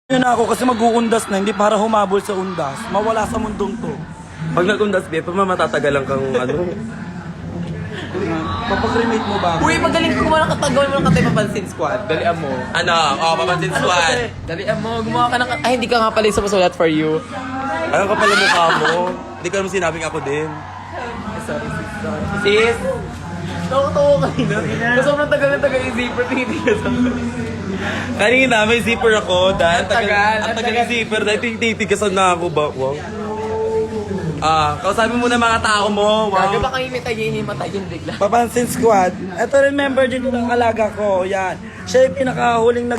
Yun na ako kasi mag-uundas na, hindi para humabol sa undas. Mawala sa mundong to. Pag nag-undas, Bea, pa matatagalan kang ano. Papag-remake mo ba? Uy, magaling ka gumawa ng katagawan mo ng Katay Papansin Squad. Dalian mo. Ano? Oh, Papansin Squad. Dalian mo, gumawa ka ng... Ay, hindi ka nga pala sa masulat for you. Ano ka pala mukha mo? Hindi ko naman sinabing ako din. Sis? Nakatawa kanina. Kasi sobrang tagal na tagal yung zipper. Tingin ka sa Kanina, may zipper ako. Dahil Ang tagal, ang ang tagal tagal. ng zipper. Dahil titigasan na ako ba? Wow. Kausapin mo na mga tao mo. Gaga Wow. ba kayo himatay yung bigla? Papansin Squad. Ito remember din itong alaga ko. Yan. Siya yung pinakahuling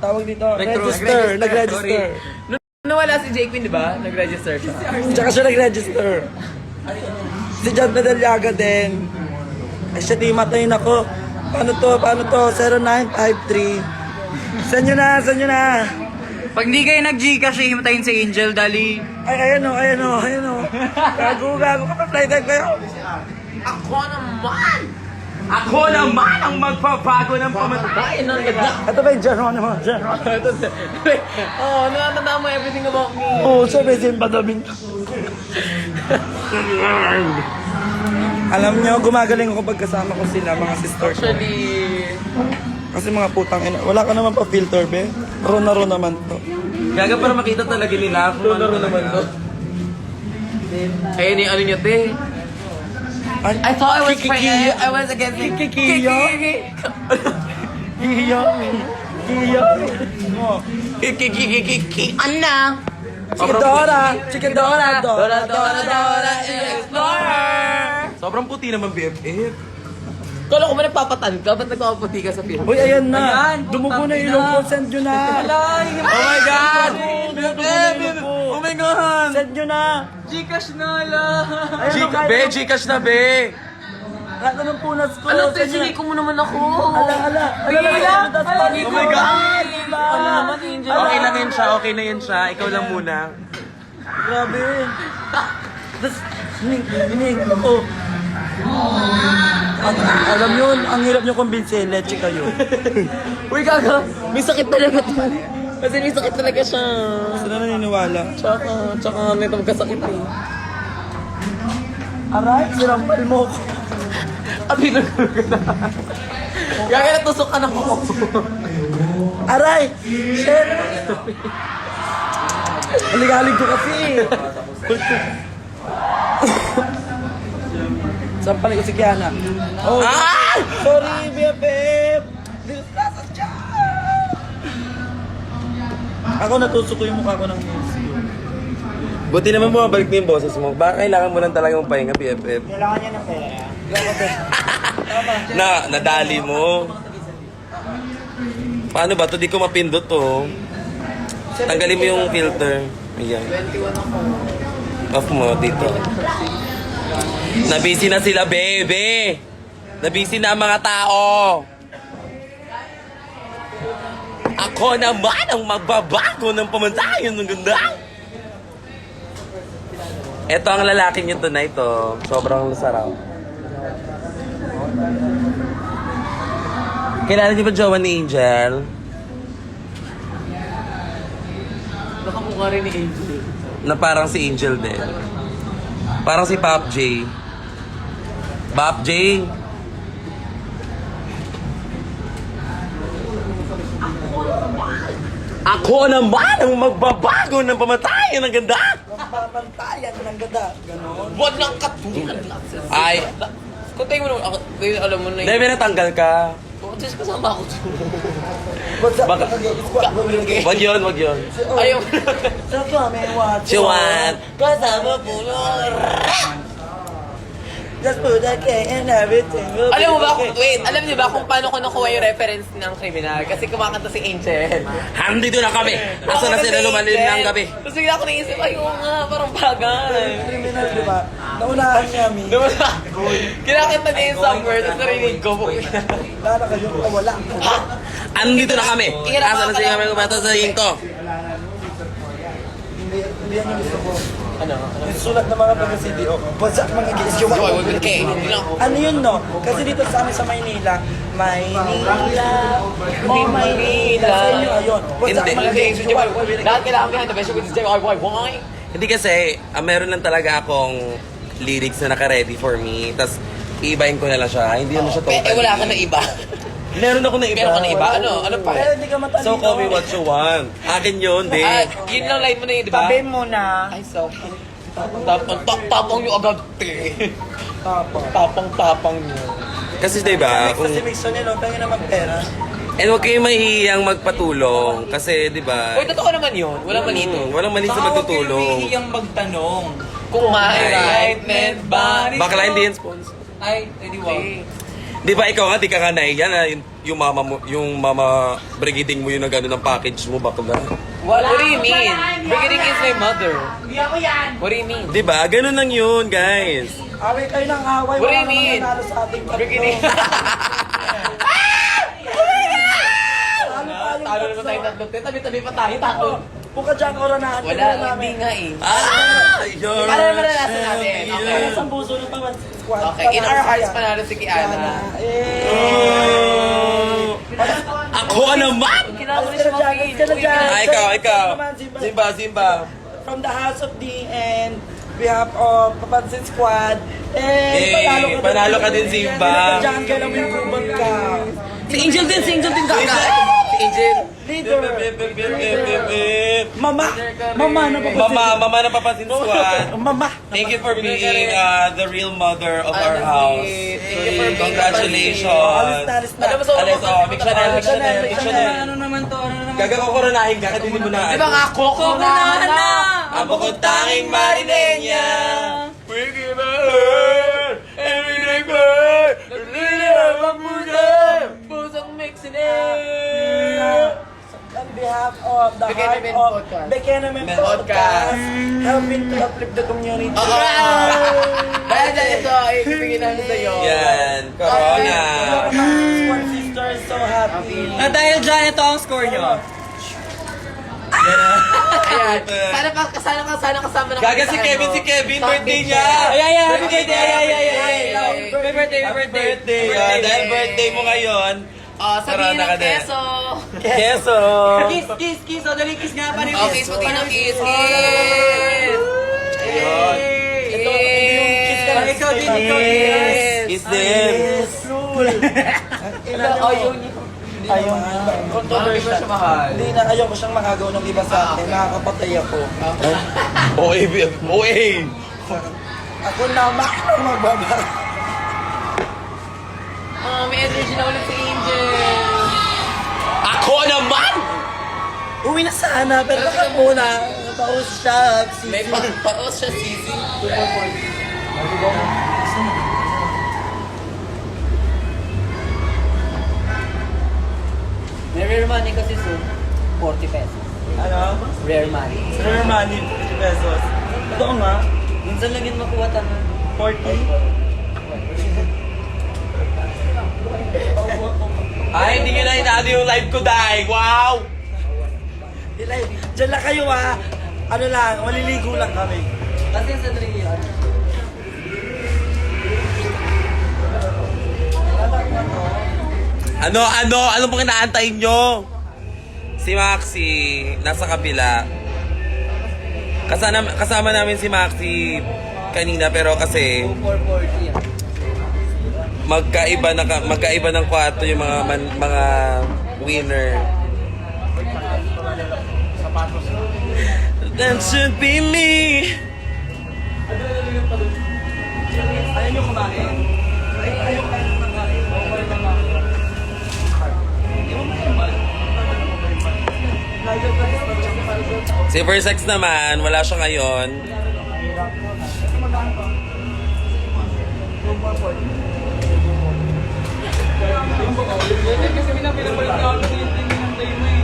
tawag dito, register. Nag-register. Nung wala si Jake Quinn, di ba? Nag-register siya. Tsaka siya nag-register. Si John Medalyaga din. Eh, siya di matayin ako. Paano to? 0953. Saan nyo na? Pag hindi kayo nag-Gcash, himatayin si Angel, dali. Ay, ayan o. Gago ka pa, flight time kayo. Ako naman ang magpapago ng pamatay. Bayan ng ganda. Ito ba yung Geronimo? Oh, natatanda mo everything about me. Oo, sabi Simba Daming. Alam nyo, gumagaling ako pag kasama ko sila, mga sister ko. Actually, Kasi mga putang ina, wala ka naman pa filter, be. Ro naman to. Gaga para makita talaga nila kung ano naman to. ayun yung ano niya, te. I thought I was I was against it. Kikiyo? Kiyo? Anna! Chikadora! Dora, Explorer! Sobrang puti naman, BFF. Kala ko ba nagpapatan ka? Ba't nagpapaputi ka sa film? Uy, ayan na! Ayan, Dumugo na putang ilong ko, ina. send nyo na! Oh my God! Oh my God! Send nyo na! Gcash na lang. Gcash na, be! Kahit anong punas ko, Ano, te? send nyo na. Sige ko mo naman ako. Ala! Oh my God! Ano naman, Angel? Okay lang yun siya, okay na yun siya. Ikaw lang muna. Grabe! Tapos, hining ako. Alam nyo, ang hirap nyo kumbinsin, leche kayo. Uy, gaga! May sakit talaga to. Kasi may sakit talaga siya. Saan na naniniwala? Tsaka nito magkasakit eh. Aray, sinampal mo ko. Pinagulog ka na. Gaga, natusok ka na ko. Aray! Shit! Aligalig ko kasi. Sampalin ko si Kiana. Oh, sorry, BFF! Dislasas siya! Ako natusok ko yung mukha ko ng news. Buti naman bumabalik mo yung boses mo. Baka kailangan mo lang talagang pahinga, BFF. Kailangan niya ng pera. Nadali mo. Paano ba to? Di ko mapindot to. Tanggalin mo yung filter. Ayan. 21 ako. Off mo dito. Nabisi na sila, bebe. Nabisi na ang mga tao. Ako naman ang magbabago ng pamantayan ng ganda. Ito ang lalaking yun tonight, oh. Sobrang sarap. Kilala niyo ba jowa ni Angel? Nakamukha rin ni Angel. Na parang si Angel din. Parang si Pop J. Pop J. Ako naman ang magbabago ng pamatayan ng ganda. Pamantayan ng ganda. Ganon. Wag lang katulad. Ay, Kuntay mo naman ako. Kayo alam mo na yun. Debe natanggal ka. Just kasama ako. What's up? Baka- Wag yun, wag yun. Ayaw. Sa kami, what? Si Juan. Kasama po lang. Just put that cake and everything will be Alam mo ba, okay. alam niyo ba kung paano ko nakuha yung reference ng kriminal? Kasi kumakanta si Angel. Handito na kami. Asa na sila lumalim ng gabi. Tapos bigla ako naisip, ay oo nga, parang bagay. Criminal, di ba? Naunahan niya, Mi. Diba? Kinakanta niya yung somewhere, tapos narinig ko. Wala na kayo, wala. Andito na kami. Asa na sila kami kumata sa hinto. Hindi yan yung gusto ko. Ano? Yung sulat ng mga taga-CDO. What's up mga guys? Ano yun, no? Kasi dito sa amin sa Maynila, Maynila. Sa inyo, ayun. What's up mga guys? Lahat kailangan behind the best with why? Hindi kasi, meron lang talaga akong lyrics na naka-ready for me. Tapos, iibahin ko na lang siya. Hindi naman siya totally. Eh, wala ka na iba. Meron ako na iba. Meron ka na iba? Ano? Ano pa? Pero hindi ka matalino. So, call me what you want. Akin yun, di. Yun lang line mo na yun, di ba? Sabi mo na. Ay, so. Tapang yung agad. Tapang nyo. Kasi, di ba, Next kung... kasi mix nila, pengen naman pera. And huwag kayong mahihiyang magpatulong. Kasi, di ba... Uy, totoo naman yun. Walang mali ito. Walang mali sa magtutulong. Hihiyang magtanong. Kung ma-enlightenment ba? Bakla hindi yan sponsor. Ay, edi wag. Di ba ikaw nga, di ka nahiya na yung mama mo, yung mama brigading mo yung nag-ano ng package mo, bakla. What do you mean? Brigading is my mother. Hindi ako yan. What do you mean? Di ba? Ganun lang yun, guys. Away kayo ng away. What do you wala mean? namang nanalo sa ating tatlo. Brigading. Talo naman tayo tatlo. Tabi-tabi pa tayo, tato. Kung ka dyan, koronahan. Wala, hindi nga eh. You're... Para maranasan natin. Okay. Kaya sa puso ng paman squad. Okay, in our hearts, panalo si Kiana. Oh. Ako naman! Kinakamulis Let's mo, go dyan, let's go dyan. Ikaw. Simba. Simba. From the House of D and behalf of Papansin Squad. Panalo ka din, Simba. Diyan ka lang yung gubat ka. Si Angel din kaka. Si Angel. Leader. Mama na Mama na papansin squad. Mama. Thank you for being the real mother of our house. Thank you for being Congratulations. Alis na. Alis, big Chanel. Ano naman to? Ano naman? Gagakokoronahin ka, hindi mo na. Di ba nga, Kukunahan na! Ang bukod tanging marinenya. We give a her, and we take her, and we have a Pusang mixin On behalf of the heart Bekenemen of Podcast. Bekenemen Men Podcast, helping to uplift the community. Dahil dyan ito, ibibigay namin sa'yo. Yan, corona. Squad sisters, so happy. At dahil dyan, ito ang score nyo. Ayan. Sana kasama na Gaga si Kevin, birthday niya. Ay, happy birthday! Ay. Happy birthday! Dahil birthday mo ngayon, Sabihin corona ka ng din. keso. Keso. Kiss! O, dali, kiss nga pa ni Okay, puti ng kiss. Ayun. Ito yung kiss ka lang. Ikaw din. Kiss din. Ayaw Controversial siya mahal. Hindi na ayaw ko siyang makagaw ng iba sa akin. Nakakapatay ako. OA. Ako naman ang magbaba. May energy na ulit si Angel. Ako naman! Uwi na sana, pero baka muna. Paus siya. May paos siya, Sisi. May rare money kasi soon. 40 pesos. Ano? Rare money. Rare money, 50 pesos. Ito nga, Minsan lang yun makuha tanong. 40. Ay, hindi nyo na inaano yung live ko, Day. Wow! Diyan lang kayo ha. Ano lang, maliligo lang kami. Kasi sa drink yun. Ano pong inaantay nyo? Si Maxi, nasa kabila. Kasama namin si Maxi kanina, pero kasi 440 yan. magkaiba ng kwarto yung mga winner. That should be me. Ayaw nyo kumain? Ayaw kayo kumain. Si Versex naman, wala siya ngayon. Kasi pinapinapalit ka ako sa yung tinintay mo eh.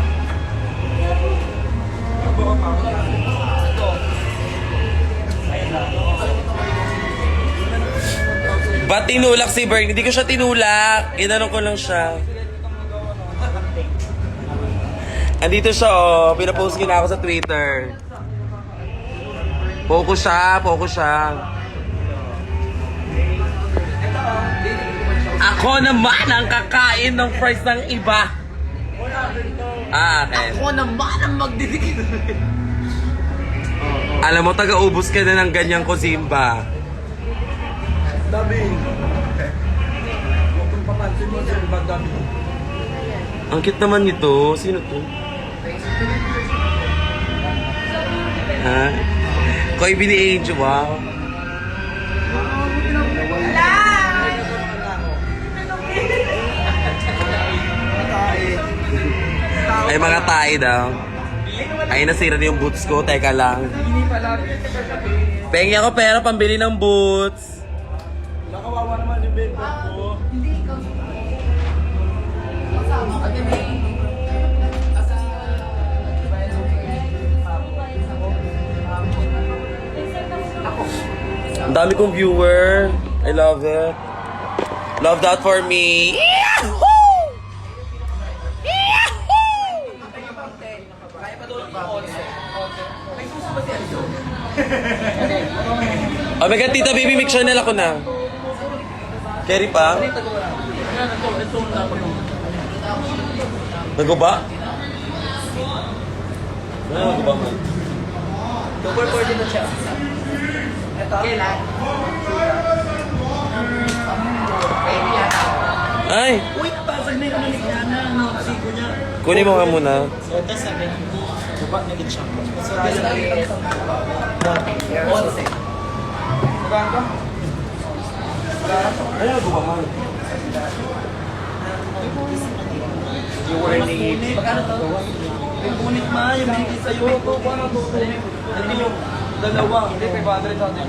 Ba't tinulak si Bernie? Hindi ko siya tinulak. Inanong ko lang siya. Andito siya, oh. Pinapost ko na ako sa Twitter. Focus siya, focus siya. Ako naman ang kakain ng fries ng iba. Okay. Ako naman ang magdidikit. Alam mo, taga-ubos ka na ng ganyang kusimba. Dabi. Huwag kong papansin mo sa ibang dabi. Ang cute naman nito. Sino to? Ha? Koy ni Angel, wow. Ay, mga tae daw. Ay, nasira na yung boots ko. Teka lang. Pengi ako pera pambili ng boots. Nakawawa naman yung bed ko. Ang dami kong viewer. I love it. Love that for me. Oh my God, Tita Baby, make sure nila ko na. Carry pa? Naguba? Ano naguba man? Ay! Uy, napasag na yung ano ni Kiana. Ano, siko niya. Kunin mo nga muna. Ay, naguba man. Magkano to? Yung punit ma, yung binigay sa'yo. Ito, paano to? Ano yung dalawa? Hindi, 500 sa atin.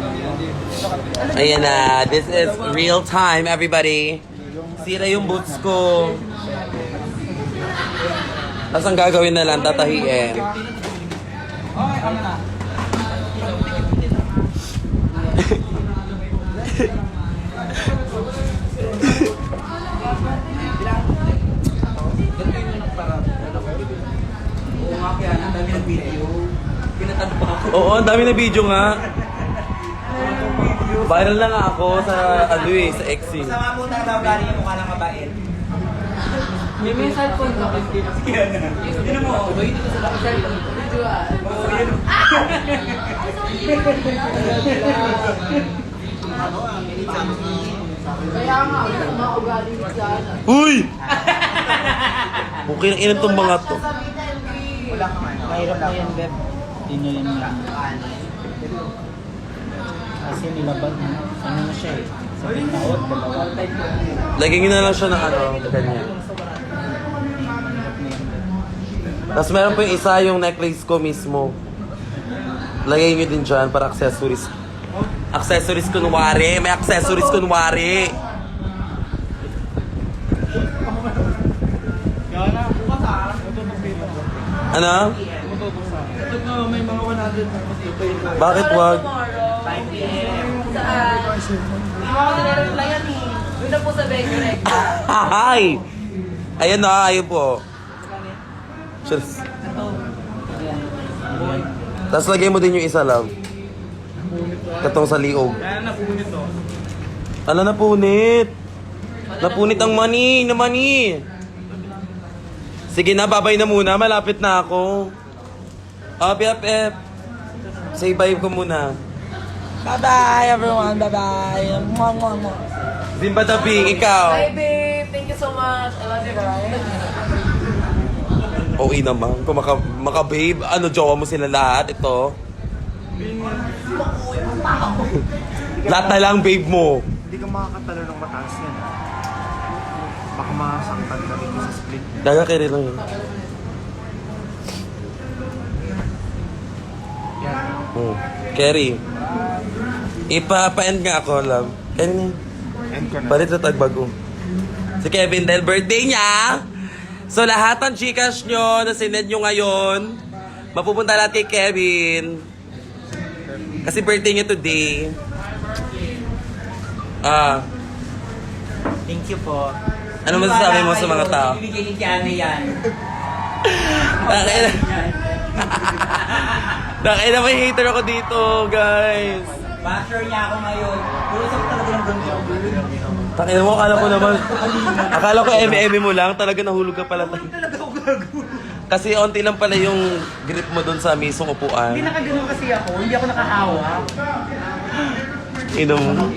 Ayan na, this is real time, everybody. Sira yung boots ko. Tapos ang gagawin na lang, tatahiin. Oo nga, kaya ang dami ng video. Pinatalo pa ako. Oo, ang dami na video nga. Viral na nga ako sa, sa Exing. Sama mo tayo daw galing yung mukha ng mabait. Yung may cellphone ko. Yun mo, ba yun dito sa cellphone? Oo, yun. Kaya nga, mga ugali ni Jana. Uy! Okay lang ilan tong mga to. Mahirap na yan, Beb. Hindi nyo yan lang. Kasi nilabag na. Ano na siya eh. Sa taon, dalawa. Lagyan nyo na lang siya ng ano, ganyan. Tapos meron po yung isa yung necklace ko mismo. Lagay nyo din dyan para accessories. Accessories kunwari. May accessories kunwari. Ano? Ito nga, may mga 100 na dito. Bakit wag? Yun na po sa bakery. Hi! Ayan na, ayun po. Cheers. Tapos lagay mo din yung isa, love. Katong sa liog. Ano napunit? Napunit ang money, na money. Sige na, babay na muna. Malapit na ako. BFF. Say bye ko muna. Bye-bye, everyone. Bye-bye. Mwah, mwah, mwah. Zimba Tabing, ikaw. Bye, babe. Thank you so much. I love you, guys. Okay naman. Kung maka-babe, ano, jowa mo sila lahat. Ito. Lahat na lang, babe mo. Hindi ka makakatalo ng mataas yan. Baka makasangkad ka rin sa split. Daga kere lang yun. Oh. Kerry. Ipapa-end nga ako, love. Kerry na yun. End ko na. Palit na tagbago. Si Kevin dahil birthday niya. So lahat ng Gcash nyo na sinend nyo ngayon, mapupunta lahat kay Kevin. Kasi birthday niya today. Thank you po. Ano masasabi mo sa mga tao? Ibigay ni Kiana yan. Nakina may hater ako dito, guys. Basher niya ako ngayon. Puro sa talaga ng ganito. Takina mo, akala ko naman. Akala ko eme mo lang. Talaga nahulog ka pala. Talaga ako gago. Kasi onti lang pala yung grip mo doon sa mismong upuan. Hindi nakaganon kasi ako. Hindi ako nakahawak. Ino mo.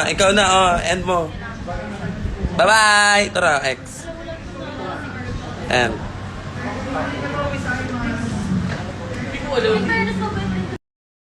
Ikaw na, end mo. Bye-bye! Tara, X. End. Hindi ko alam.